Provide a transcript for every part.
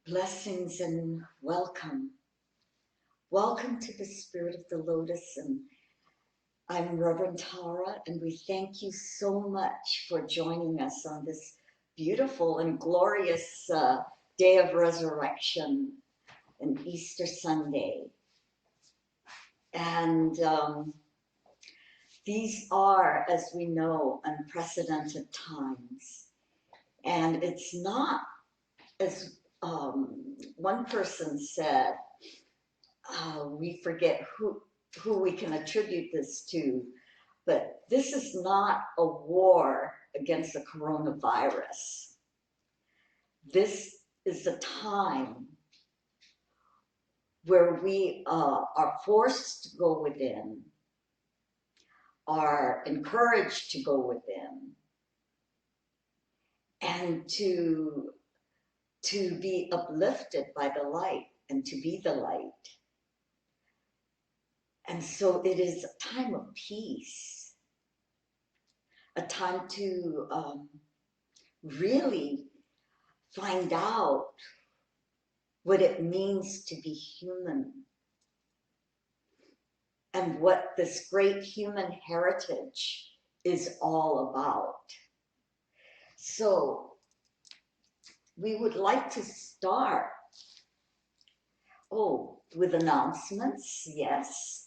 Blessings and welcome. Welcome to the Spirit of the Lotus, and I'm Reverend Tara, and we thank you so much for joining us on this beautiful and glorious day of resurrection and Easter Sunday. And these are, as we know, unprecedented times. And it's not, as one person said, we forget who we can attribute this to, but this is not a war against the coronavirus. This is a time where we are forced to go within, are encouraged to go within, and to be uplifted by the light and to be the light. And so it is a time of peace, a time to really find out what it means to be human and what this great human heritage is all about. So we would like to start, with announcements, yes.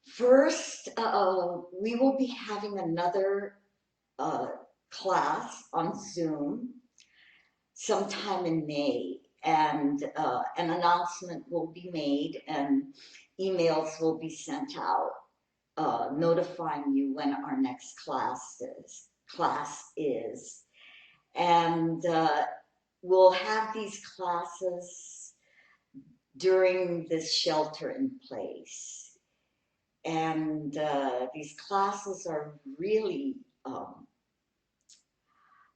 First, we will be having another class on Zoom sometime in May, and an announcement will be made and emails will be sent out notifying you when our next class is. And we'll have these classes during this shelter in place. And these classes are really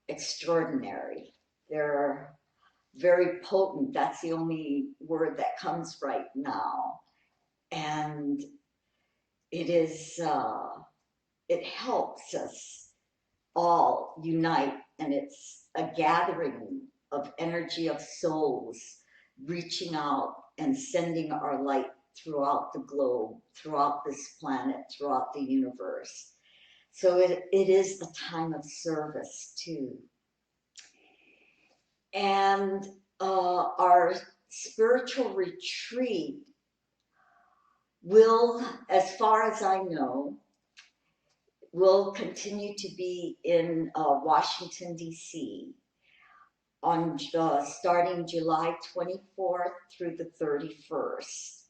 extraordinary. They're very potent. That's the only word that comes right now. And it is, it helps us all unite, and it's a gathering of energy of souls reaching out and sending our light throughout the globe, throughout this planet, throughout the universe. So it is a time of service too. And our spiritual retreat will, as far as I know, will continue to be in Washington, D.C. on starting July 24th through the 31st.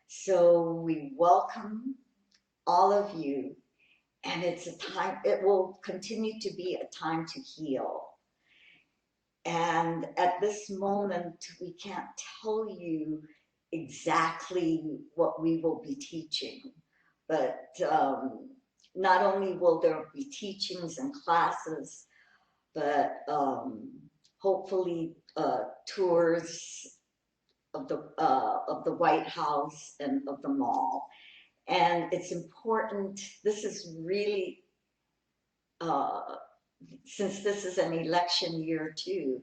So we welcome all of you, and it's a time, it will continue to be a time to heal. And at this moment, we can't tell you exactly what we will be teaching, but not only will there be teachings and classes, but hopefully tours of the White House and of the mall. And it's important, this is really, since this is an election year too,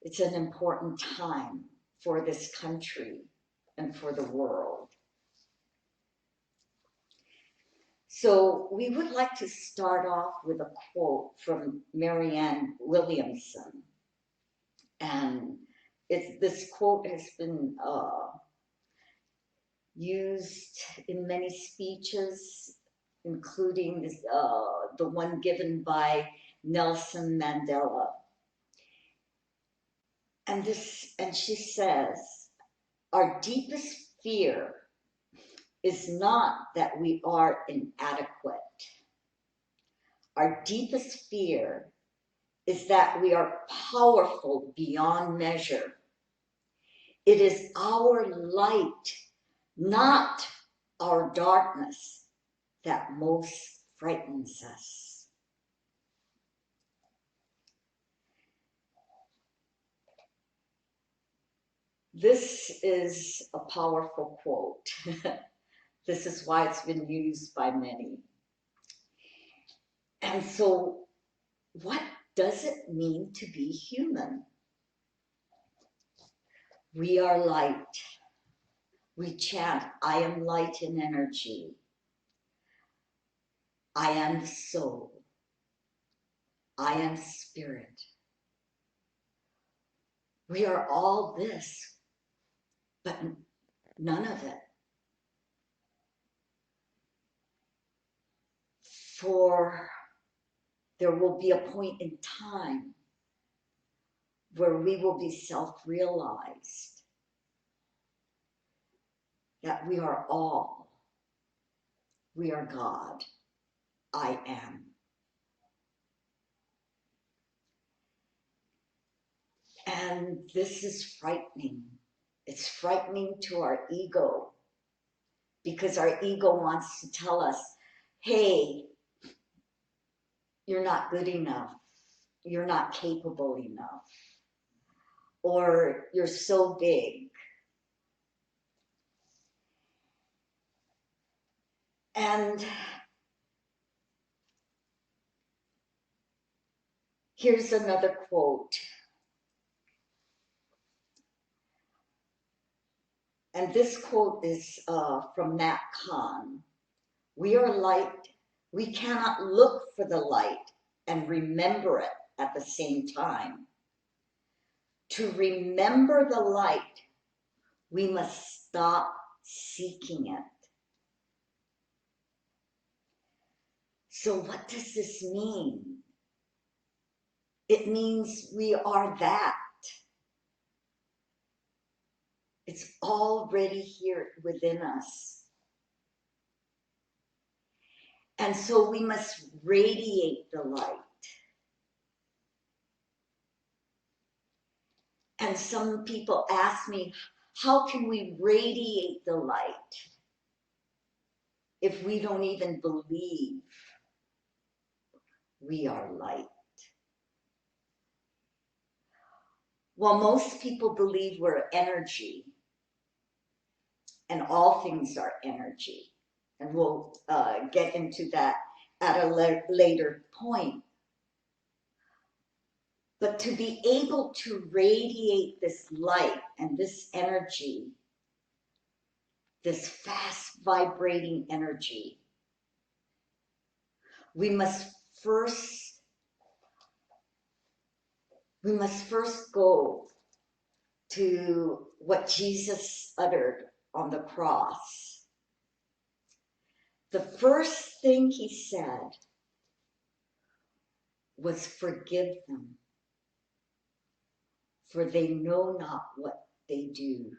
it's an important time for this country and for the world. So we would like to start off with a quote from Marianne Williamson. And this quote has been used in many speeches, including this, the one given by Nelson Mandela. And she says, our deepest fear is not that we are inadequate. Our deepest fear is that we are powerful beyond measure. It is our light, not our darkness, that most frightens us. This is a powerful quote. This is why it's been used by many. And so what does it mean to be human? We are light. We chant, I am light in energy. I am the soul. I am spirit. We are all this, but none of it. For there will be a point in time where we will be self-realized that we are all. We are God. I am. And this is frightening. It's frightening to our ego, because our ego wants to tell us, hey, you're not good enough. You're not capable enough. Or you're so big. And here's another quote. And this quote is from Nat Khan. We are light. We cannot look for the light and remember it at the same time. To remember the light, we must stop seeking it. So what does this mean? It means we are that. It's already here within us. And so we must radiate the light. And some people ask me, how can we radiate the light if we don't even believe we are light? Well, most people believe we're energy, and all things are energy. And we'll get into that at a later point. But to be able to radiate this light and this energy, this fast vibrating energy, we must first go to what Jesus uttered on the cross. The first thing he said was, forgive them, for they know not what they do.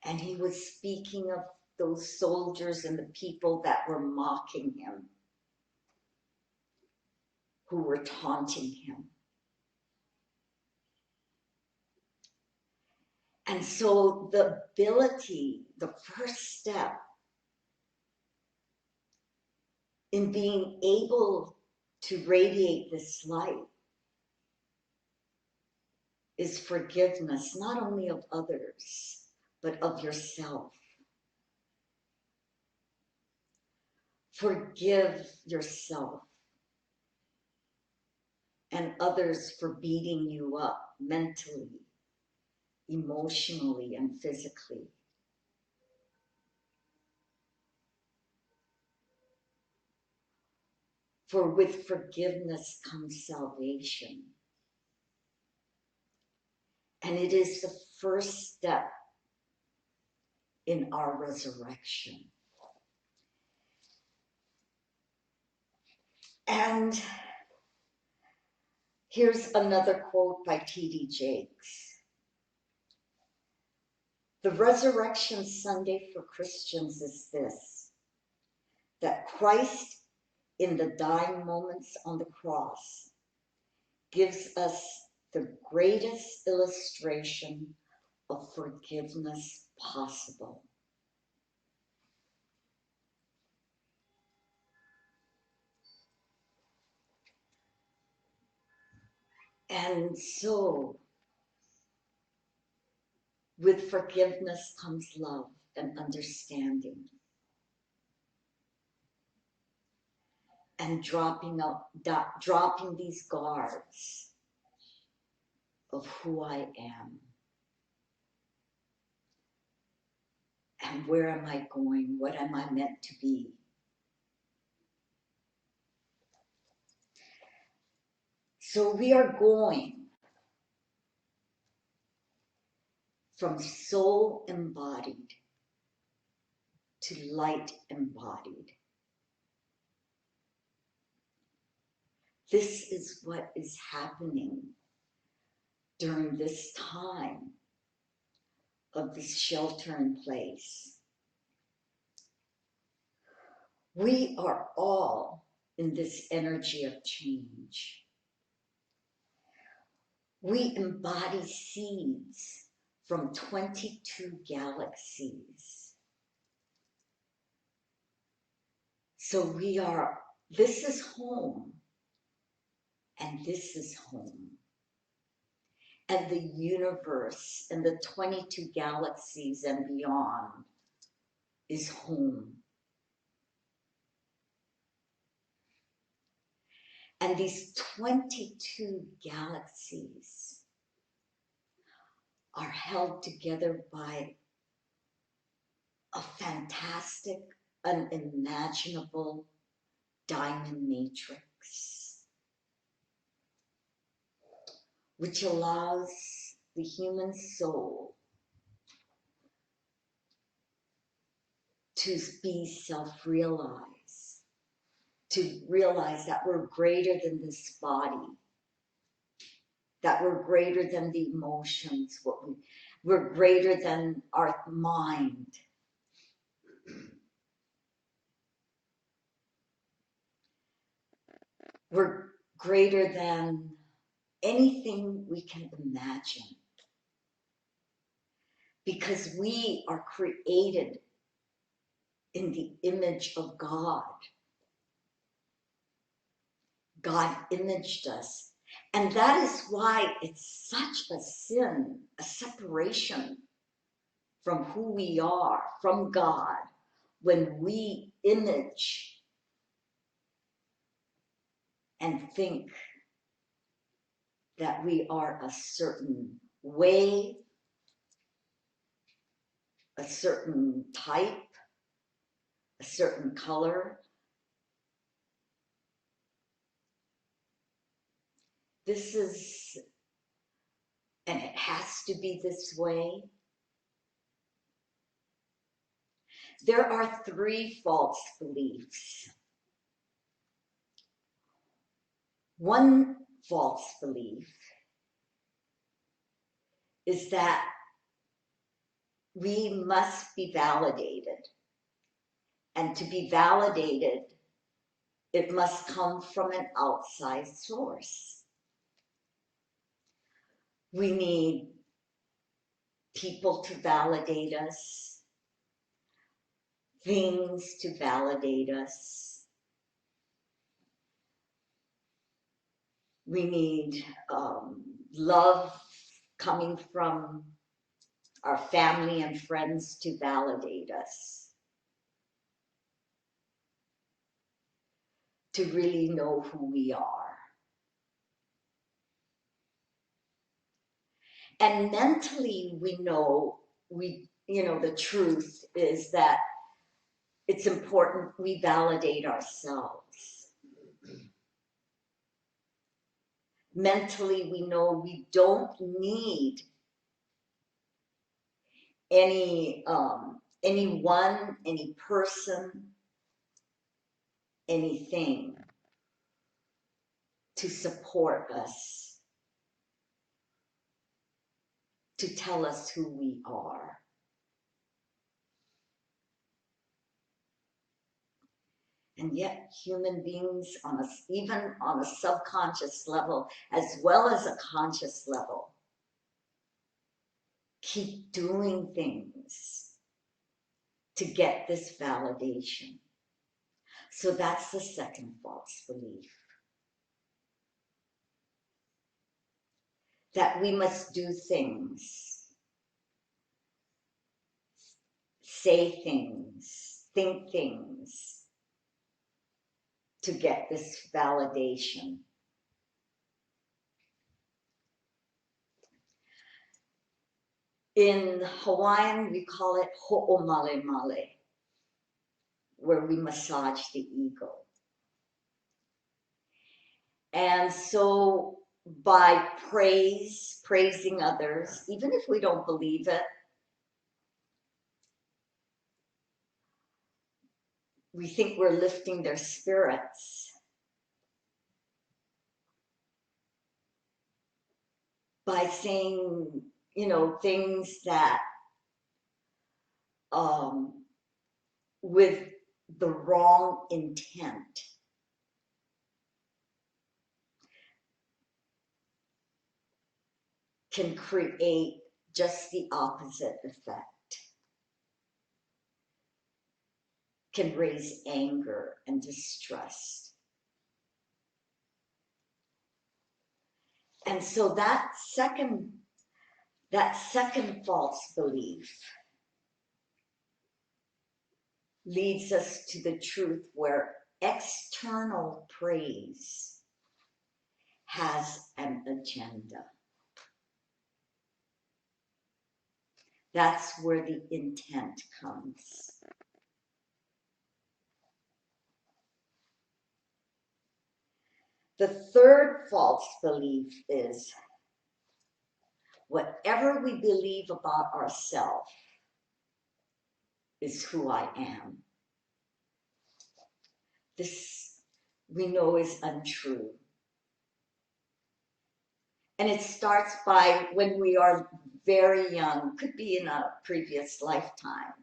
And he was speaking of those soldiers and the people that were mocking him, who were taunting him. And so the ability, the first step in being able to radiate this light is forgiveness, not only of others, but of yourself. Forgive yourself and others for beating you up mentally, emotionally, and physically. For with forgiveness comes salvation. And it is the first step in our resurrection. And here's another quote by T.D. Jakes. The Resurrection Sunday for Christians is this, that Christ in the dying moments on the cross gives us the greatest illustration of forgiveness possible. And so, with forgiveness comes love and understanding. and dropping these guards of who I am. And where am I going? What am I meant to be? So we are going from soul embodied to light embodied. This is what is happening during this time of this shelter in place. We are all in this energy of change. We embody seeds from 22 galaxies. So this is home, and this is home. And the universe and the 22 galaxies and beyond is home. And these 22 galaxies are held together by a fantastic, unimaginable diamond matrix, which allows the human soul to be self-realized, to realize that we're greater than this body, that we're greater than the emotions, we're greater than our mind. We're greater than anything we can imagine, because we are created in the image of God. God imaged us. And that is why it's such a sin, a separation from who we are, from God, when we image and think that we are a certain way, a certain type, a certain color. This is, and it has to be this way. There are 3 false beliefs. One false belief is that we must be validated. And to be validated, it must come from an outside source. We need people to validate us, things to validate us. We need love coming from our family and friends to validate us, to really know who we are. And mentally, we know, the truth is that it's important we validate ourselves. Mentally, we know we don't need anyone, any person, anything to support us, to tell us who we are. And yet human beings, even on a subconscious level, as well as a conscious level, keep doing things to get this validation. So that's the second false belief. That we must do things, say things, think things to get this validation. In Hawaiian, we call it ho'omale male, where we massage the ego. And so by praising others, even if we don't believe it, we think we're lifting their spirits. By saying, things that with the wrong intent can create just the opposite effect, can raise anger and distrust. And so that second false belief leads us to the truth where external praise has an agenda. That's where the intent comes. The third false belief is whatever we believe about ourselves is who I am. This we know is untrue. And it starts by when we are very young, could be in a previous lifetime.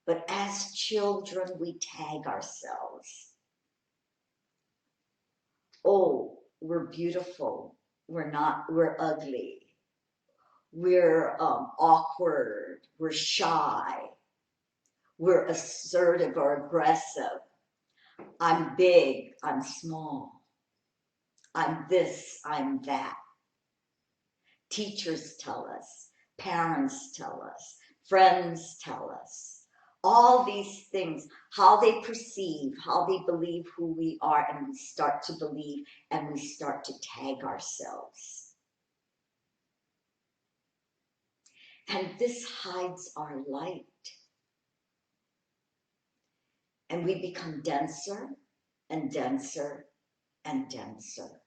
But as children, we tag ourselves. Oh, we're beautiful. We're not, we're ugly. We're awkward. We're shy. We're assertive or aggressive. I'm big. I'm small. I'm this. I'm that. Teachers tell us. Parents tell us. Friends tell us. All these things, how they perceive, how they believe who we are, and we start to believe and we start to tag ourselves. And this hides our light. And we become denser and denser and denser.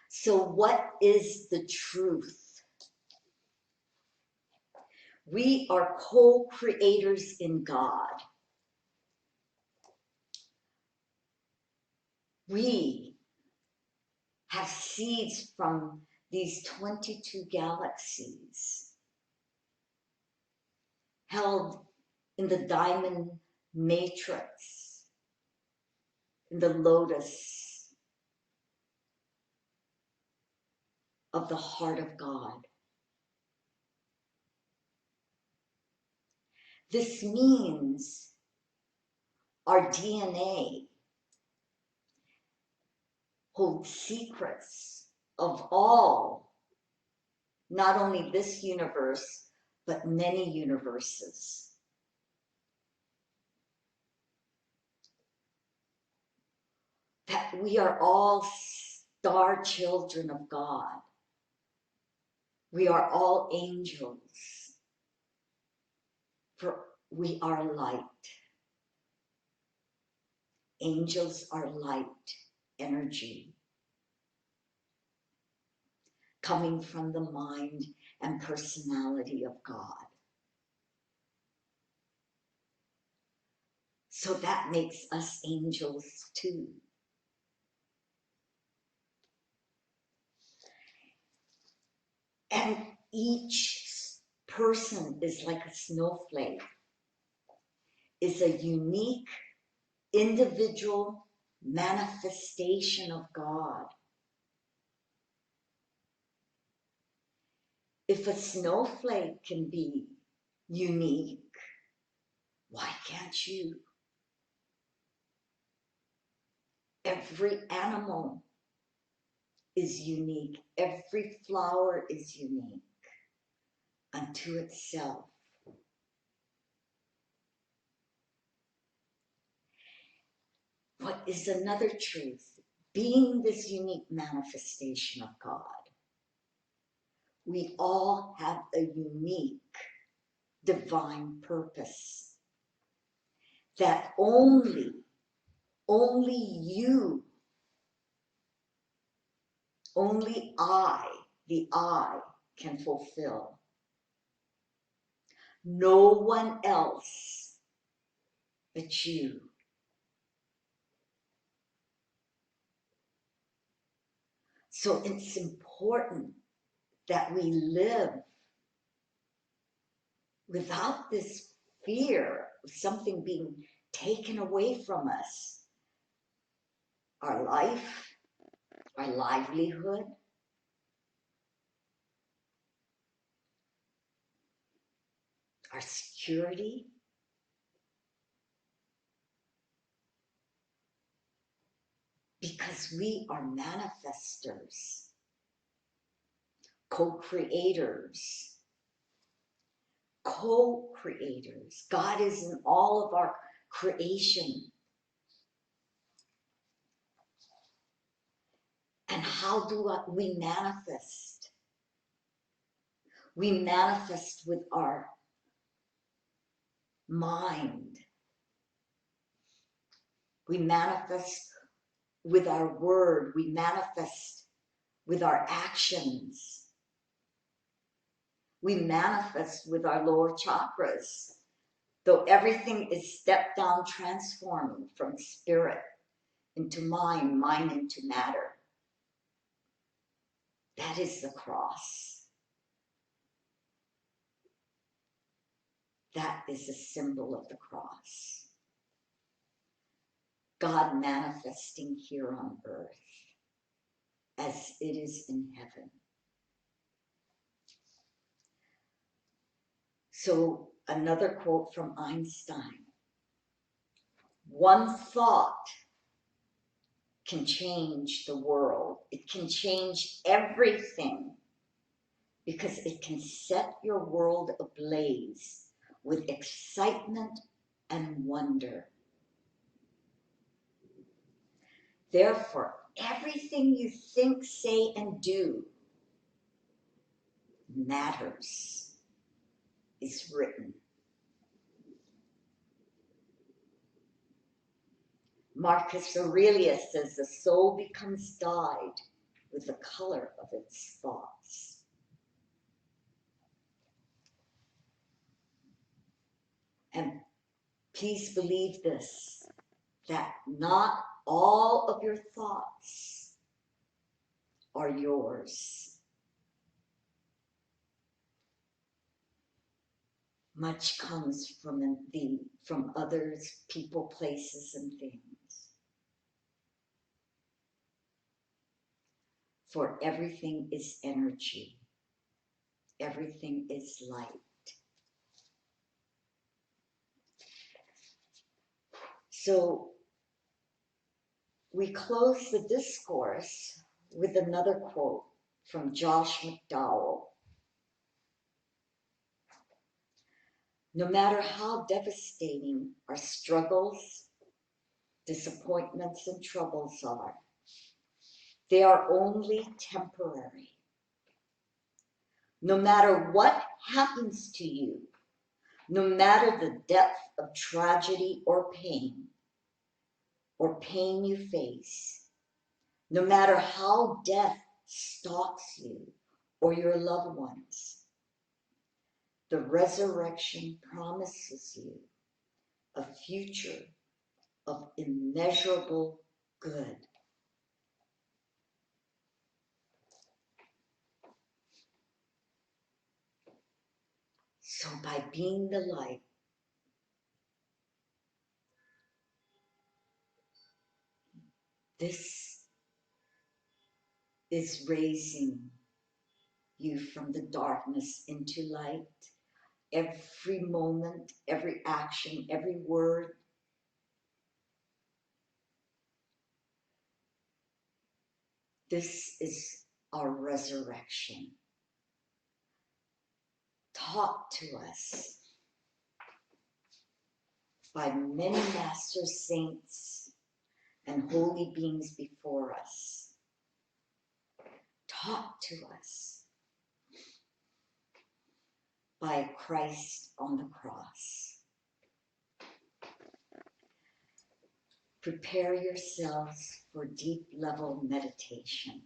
So what is the truth? We are co-creators in God. We have seeds from these 22 galaxies held in the diamond matrix, in the lotus of the heart of God. This means our DNA holds secrets of all, not only this universe, but many universes. That we are all star children of God. We are all angels, for we are light. Angels are light energy coming from the mind and personality of God. So that makes us angels too. And each person is like a snowflake, is a unique individual manifestation of God. If a snowflake can be unique, why can't you? Every animal is unique. Every flower is unique unto itself. what is another truth? Being this unique manifestation of God, we all have a unique divine purpose that only you, only the I, can fulfill. No one else but you. So it's important that we live without this fear of something being taken away from us. Our life, our livelihood, our security. Because we are manifestors, co-creators. Co-creators. God is in all of our creation. And how do we manifest? We manifest with our mind. We manifest with our word. We manifest with our actions. We manifest with our lower chakras. Though everything is step down transforming from spirit into mind, mind into matter. That is the cross. That is a symbol of the cross. God manifesting here on earth as it is in heaven. So another quote from Einstein. One thought can change the world. It can change everything because it can set your world ablaze with excitement and wonder. Therefore, everything you think, say, and do matters, is written. Marcus Aurelius says the soul becomes dyed with the color of its thoughts. And please believe this, that not all of your thoughts are yours. Much comes from others, people, places, and things. For everything is energy. Everything is light. So we close the discourse with another quote from Josh McDowell. No matter how devastating our struggles, disappointments, and troubles are, they are only temporary. No matter what happens to you, no matter the depth of tragedy or pain you face, no matter how death stalks you or your loved ones, the resurrection promises you a future of immeasurable good. So by being the light, this is raising you from the darkness into light. Every moment, every action, every word. This is our resurrection, taught to us by many master saints and holy beings before us taught to us by Christ on the cross. Prepare yourselves for deep level meditation.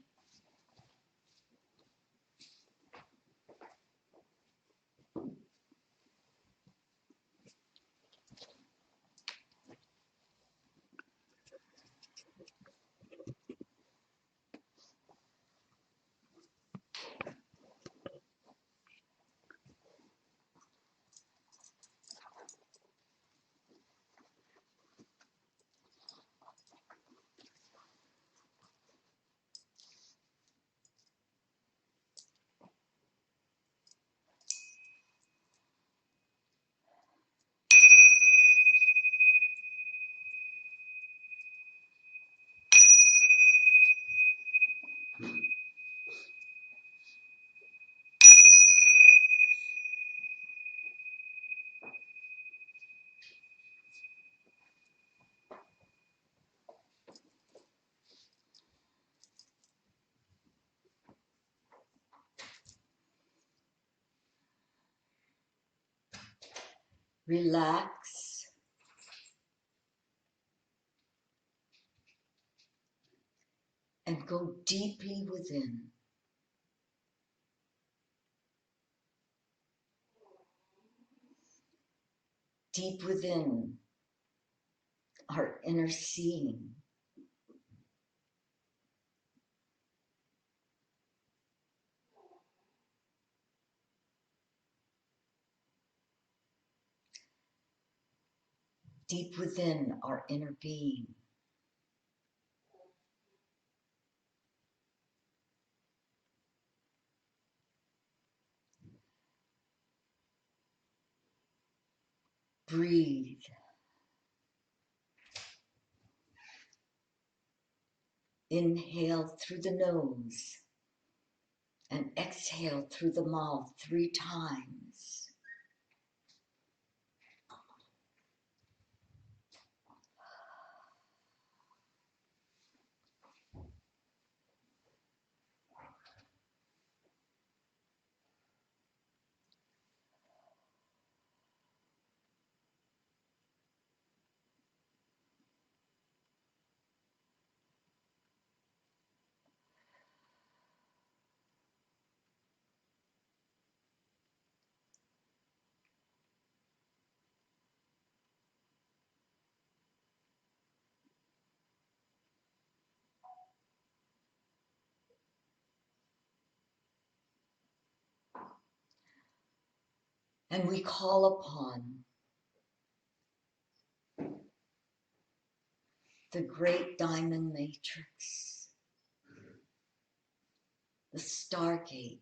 Relax and go deeply within. Deep within our inner seeing. Deep within our inner being. Breathe. Inhale through the nose and exhale through the mouth 3 times. And we call upon the great diamond matrix, the Stargate,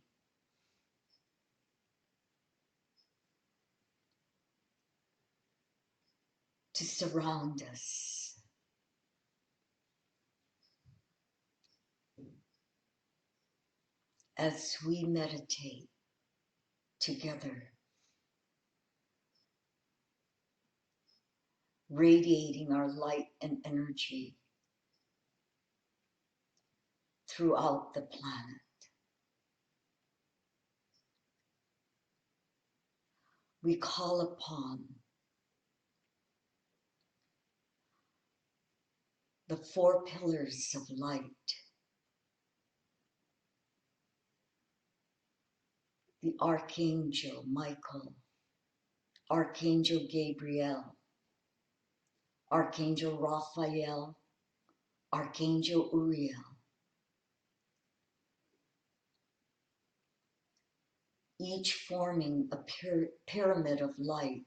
to surround us. As we meditate together, radiating our light and energy throughout the planet. We call upon the 4 pillars of light, the Archangel Michael, Archangel Gabriel, Archangel Raphael, Archangel Uriel, each forming a pyramid of light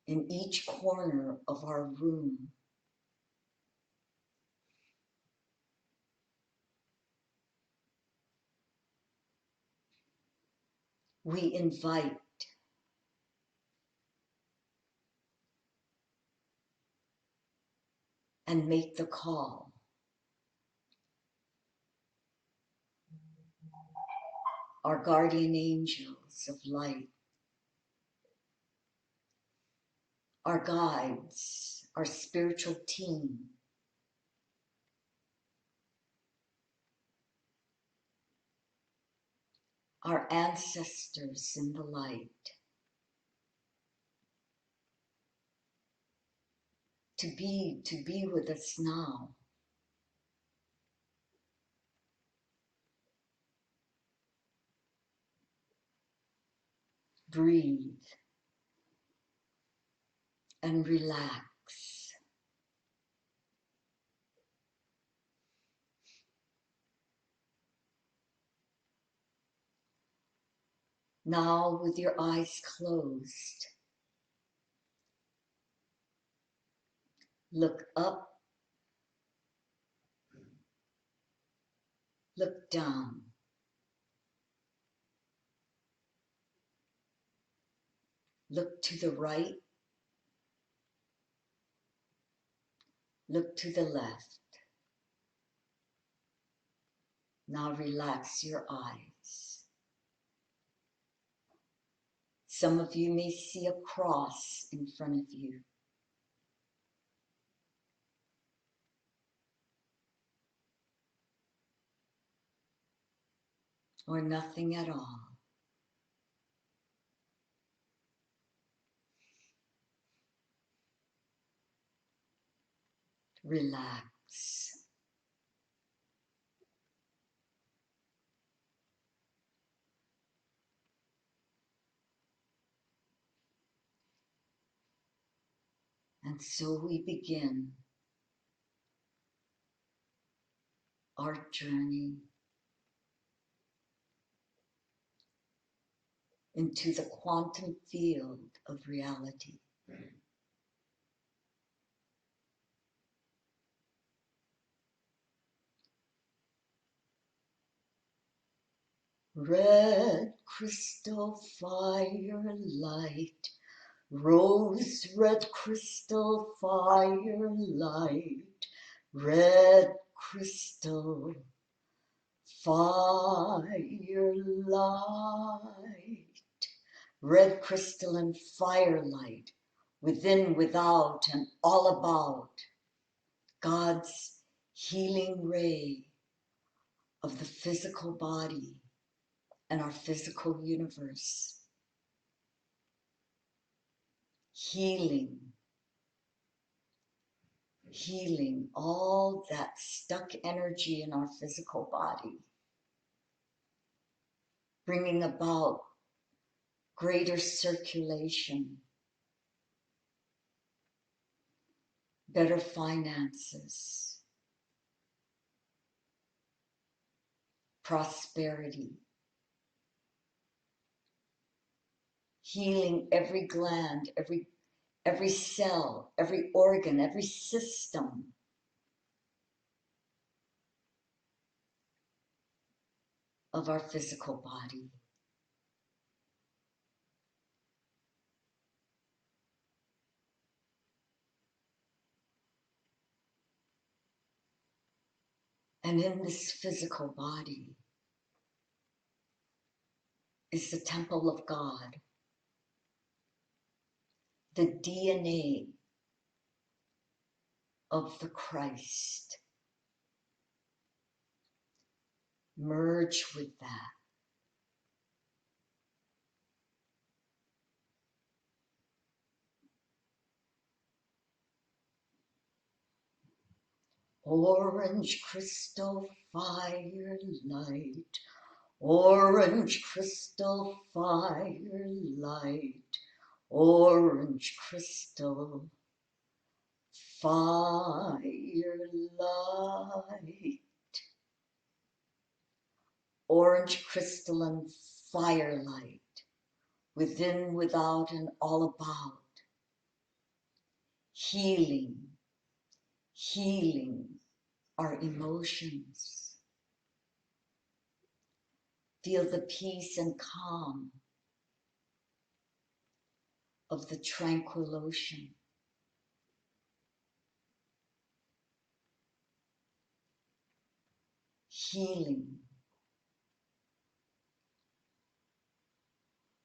in each corner of our room. We invite and make the call. Our guardian angels of light, our guides, our spiritual team, our ancestors in the light, to be with us now. Breathe and relax. Now, with your eyes closed, look up, look down. Look to the right, look to the left. Now relax your eyes. Some of you may see a cross in front of you. Or nothing at all. Relax. And so we begin our journey into the quantum field of reality. Red crystal fire light, rose red crystal fire light, red crystal fire light, red crystal and firelight, within, without, and all about, God's healing ray of the physical body and our physical universe. Healing, healing all that stuck energy in our physical body, bringing about greater circulation, better finances, prosperity, healing every gland, every cell, every organ, every system of our physical body. And in this physical body is the temple of God, the DNA of the Christ. Merge with that. Orange crystal fire light, orange crystal fire light, orange crystal fire light, orange crystalline firelight, within, without, and all about, healing, healing our emotions. Feel the peace and calm of the tranquil ocean. Healing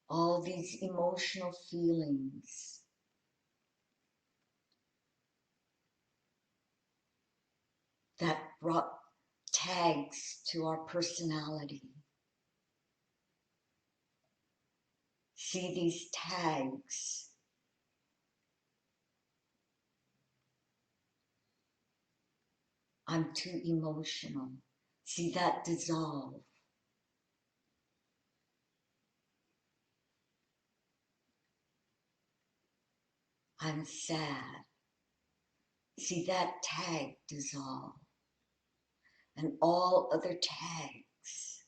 all these emotional feelings that brought tags to our personality. See these tags. I'm too emotional. See that dissolve. I'm sad. See that tag dissolve. And all other tags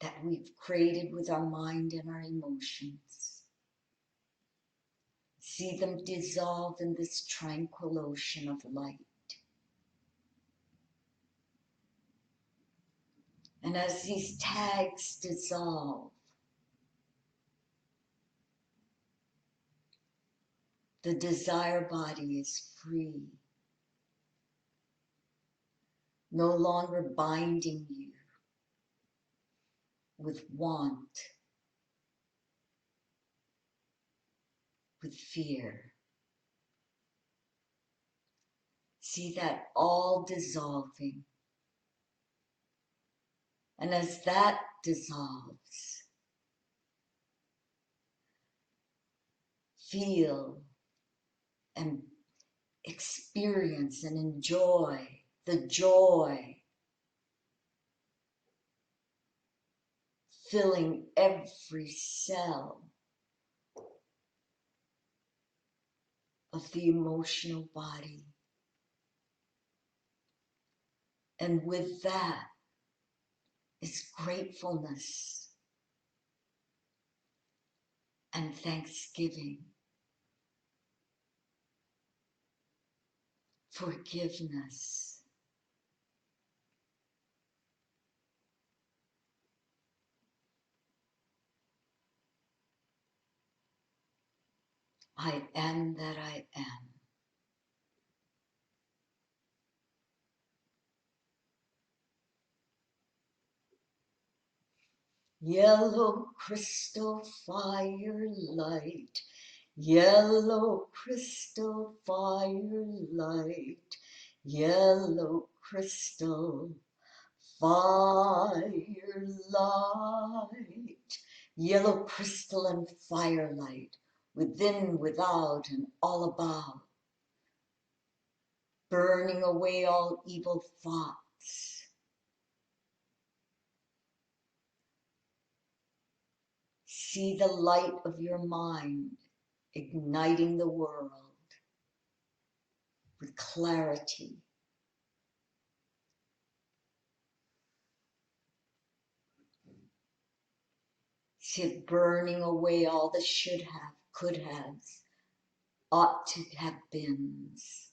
that we've created with our mind and our emotions. See them dissolve in this tranquil ocean of light. And as these tags dissolve, the desire body is free, no longer binding you with want, with fear. See that all dissolving. And as that dissolves, feel and experience and enjoy the joy filling every cell of the emotional body. And with that is gratefulness and thanksgiving, forgiveness. I am that I am. Yellow crystal firelight, yellow crystal firelight, yellow crystal firelight, yellow crystalline firelight, within, without, and all about, burning away all evil thoughts. See the light of your mind igniting the world with clarity. See it burning away all the should have, could haves, ought to have beens.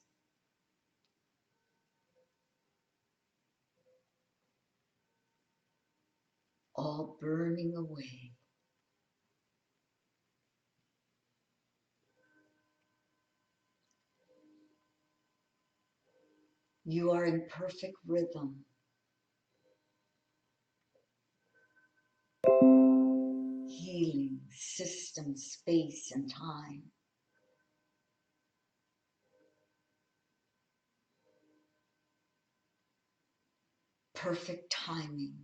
All burning away. You are in perfect rhythm. Healing system, space, and time. Perfect timing.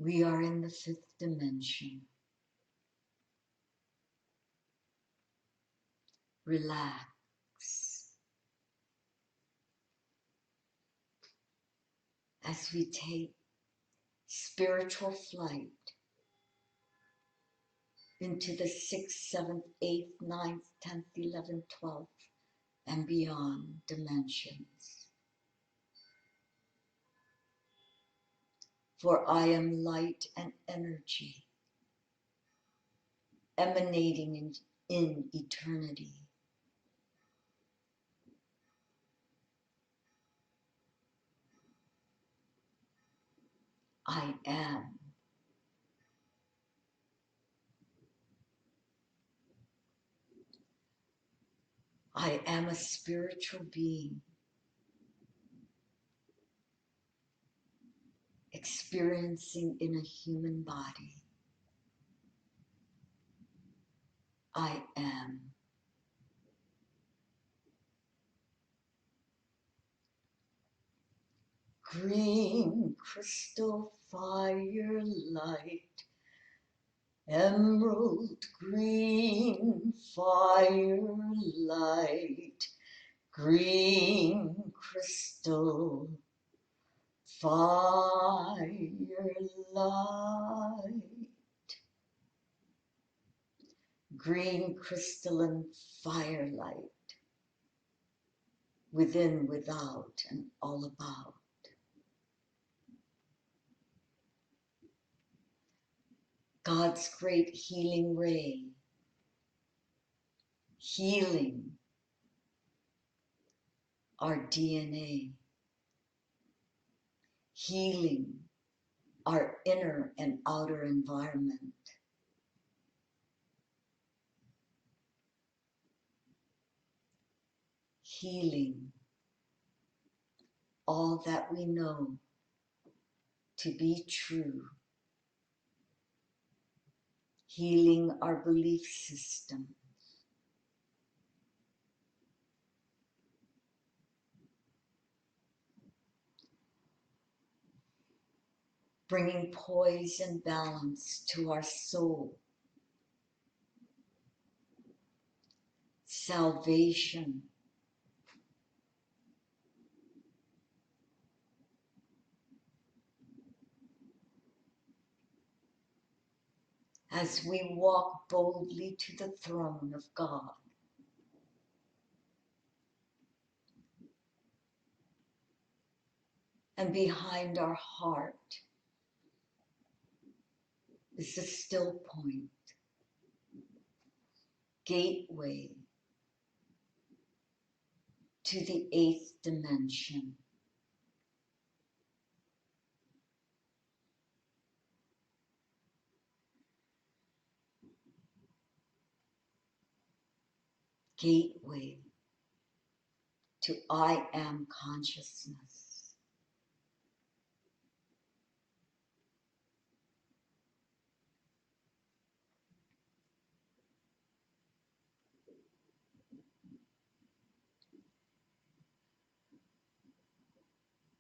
We are in the fifth dimension. Relax. As we take spiritual flight into the 6th, 7th, 8th, 9th, 10th, 11th, 12th, and beyond dimensions. For I am light and energy, emanating in eternity. I am. I am a spiritual being experiencing in a human body. I am. Green crystal fire light, emerald green fire light, green crystal fire light, green crystalline firelight, within, without, and all about. God's great healing ray, healing our DNA, healing our inner and outer environment, healing all that we know to be true, healing our belief system, bringing poise and balance to our soul, salvation, as we walk boldly to the throne of God. And behind our heart is the still point, gateway to the 8th dimension. Gateway to I am consciousness.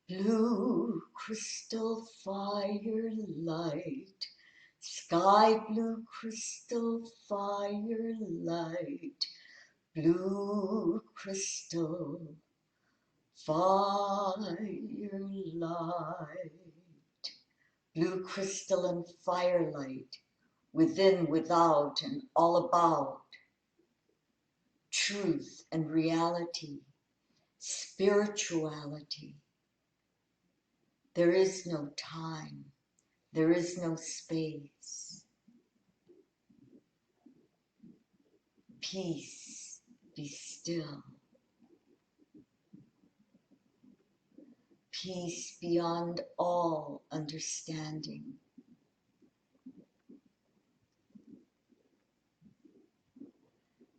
Blue crystal fire light, sky blue crystal fire light, blue crystal fire light, blue crystalline firelight, within, without, and all about, truth and reality, spirituality. There is no time, there is no space. Peace, be still. Peace beyond all understanding.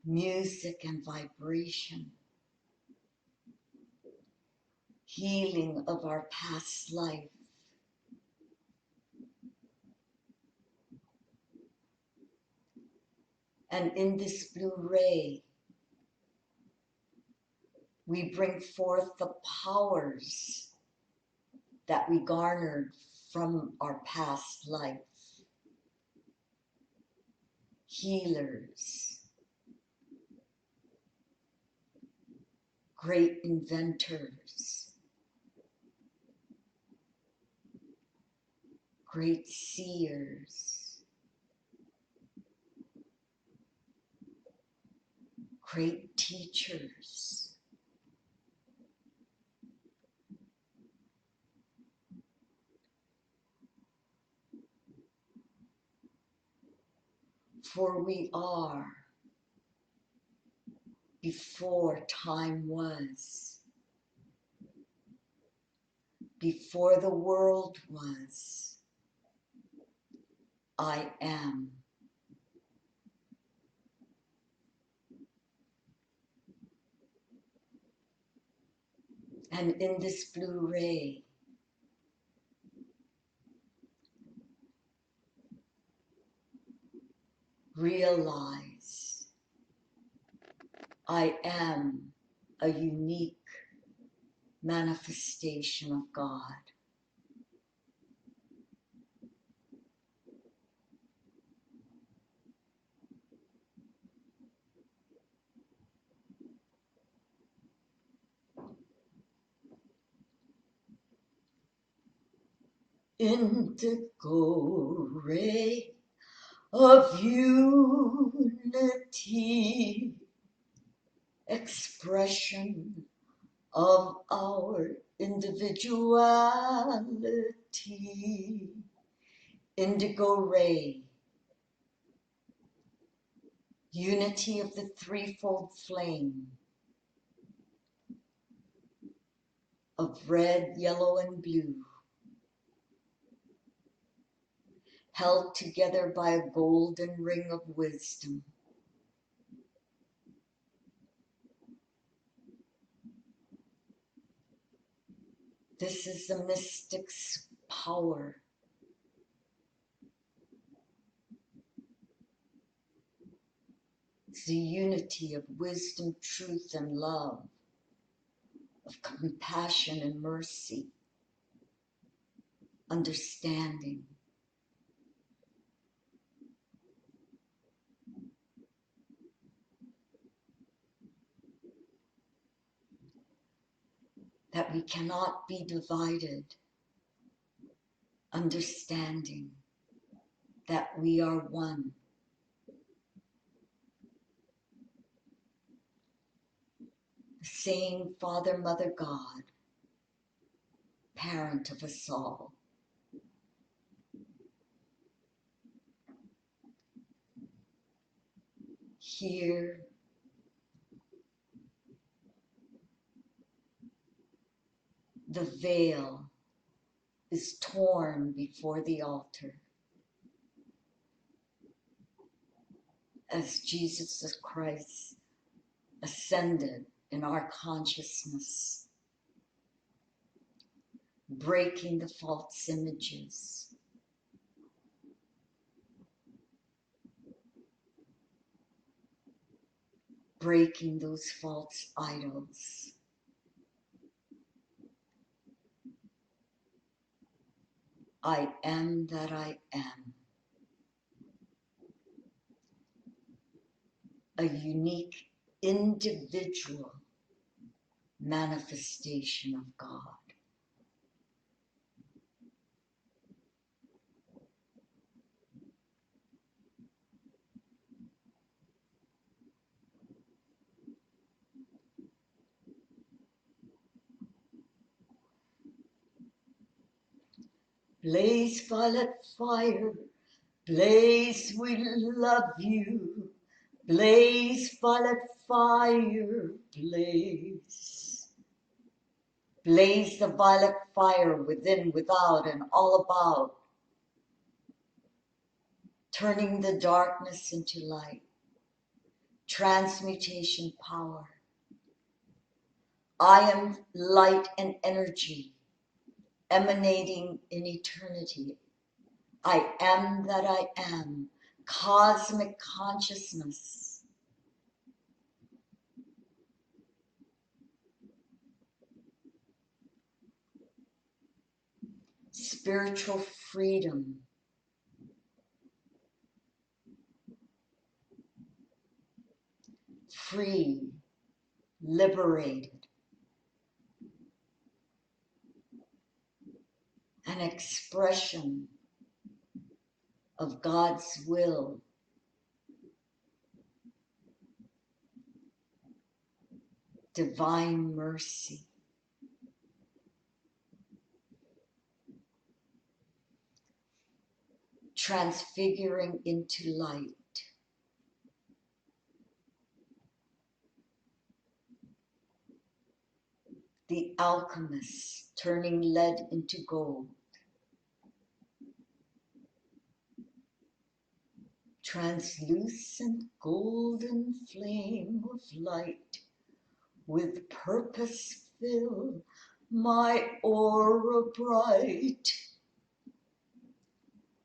Music and vibration. Healing of our past life. And in this blue ray, we bring forth the powers that we garnered from our past life. Healers, great inventors, great seers, great teachers, for we are before time was, before the world was, I am. And in this blue ray, realize I am a unique manifestation of God. Indigo ray of unity, expression of our individuality. Indigo ray, unity of the threefold flame of red, yellow, and blue, held together by a golden ring of wisdom. This is the mystic's power. It's the unity of wisdom, truth, and love, of compassion and mercy, understanding. That we cannot be divided, understanding that we are one. The same Father, Mother, God, parent of us all. Here, the veil is torn before the altar as Jesus Christ ascended in our consciousness, breaking the false images, breaking those false idols. I am that I am. A unique individual manifestation of God. Blaze, violet fire, blaze, we love you. Blaze, violet fire, blaze. Blaze the violet fire within, without, and all about, turning the darkness into light. Transmutation power. I am light and energy emanating in eternity. I am that I am. Cosmic consciousness. Spiritual freedom. Free, liberated. An expression of God's will. Divine mercy. Transfiguring into light. The alchemist turning lead into gold. Translucent golden flame of light with purpose fill my aura bright,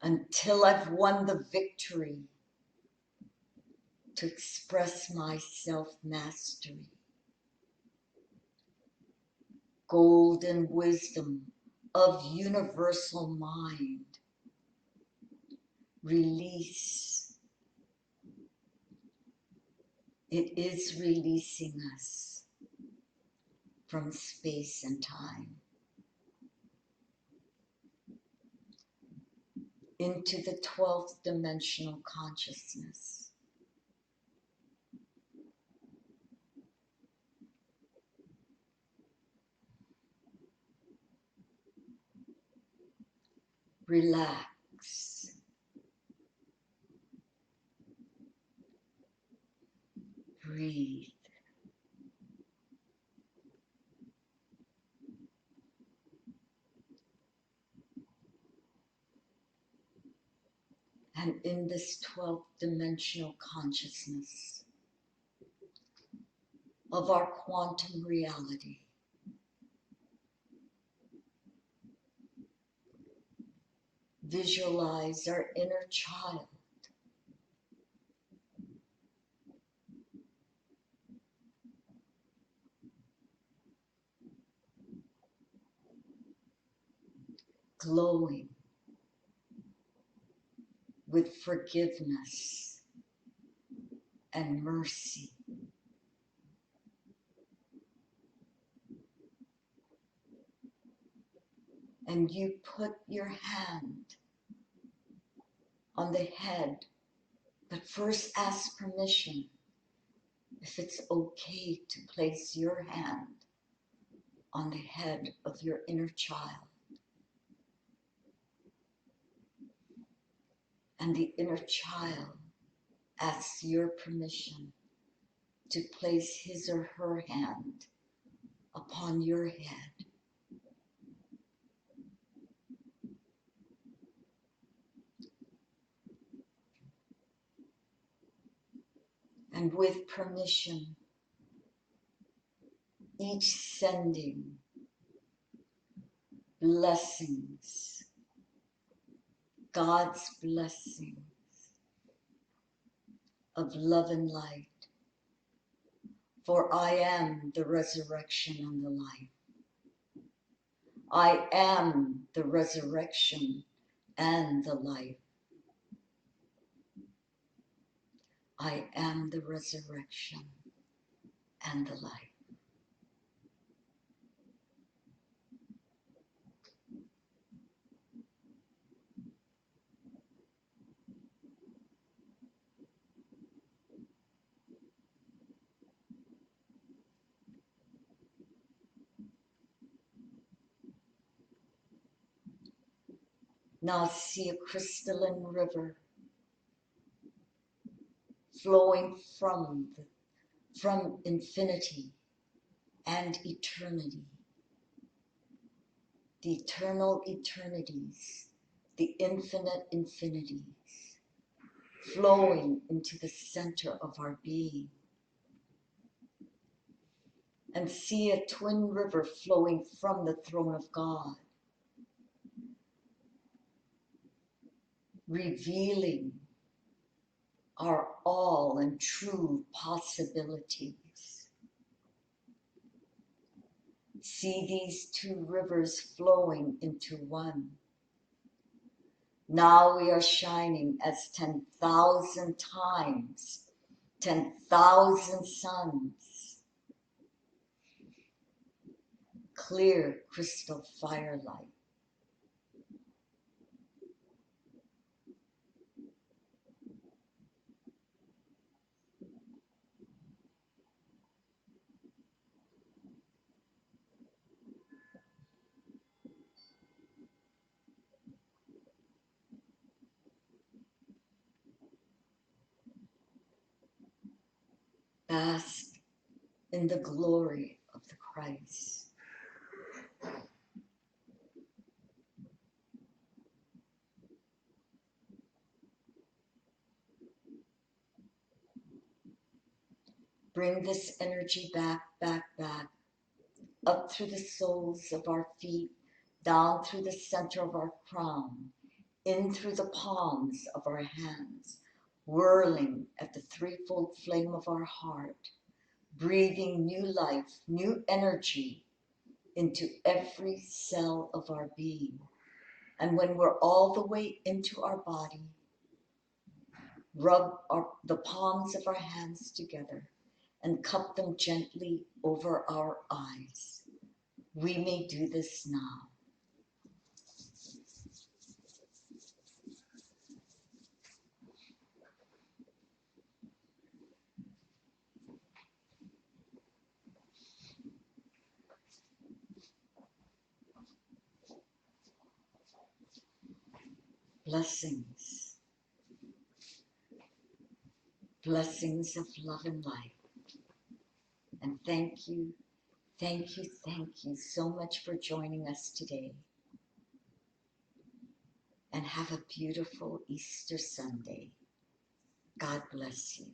until I've won the victory to express my self-mastery. Golden wisdom of universal mind. Release. It is releasing us from space and time into the 12th dimensional consciousness. Relax. Breathe. And in this 12th dimensional consciousness of our quantum reality, visualize our inner child glowing with forgiveness and mercy. And you put your hand on the head, but first ask permission if it's okay to place your hand on the head of your inner child. And the inner child asks your permission to place his or her hand upon your head. And with permission, each sending blessings, God's blessings of love and light. For I am the resurrection and the life. I am the resurrection and the life. I am the resurrection and the life. Now see a crystalline river flowing from infinity and eternity. The eternal eternities, the infinite infinities, flowing into the center of our being. And see a twin river flowing from the throne of God, revealing our all and true possibilities. See these two rivers flowing into one. Now we are shining as 10,000 times, 10,000 suns, clear crystal firelight. Bask in the glory of the Christ. Bring this energy back, back, back up through the soles of our feet, down through the center of our crown, in through the palms of our hands, whirling at the threefold flame of our heart, breathing new life, new energy into every cell of our being. And when we're all the way into our body, rub the palms of our hands together and cup them gently over our eyes. We may do this now. Blessings. Blessings of love and light. And thank you so much for joining us today. And have a beautiful Easter Sunday. God bless you.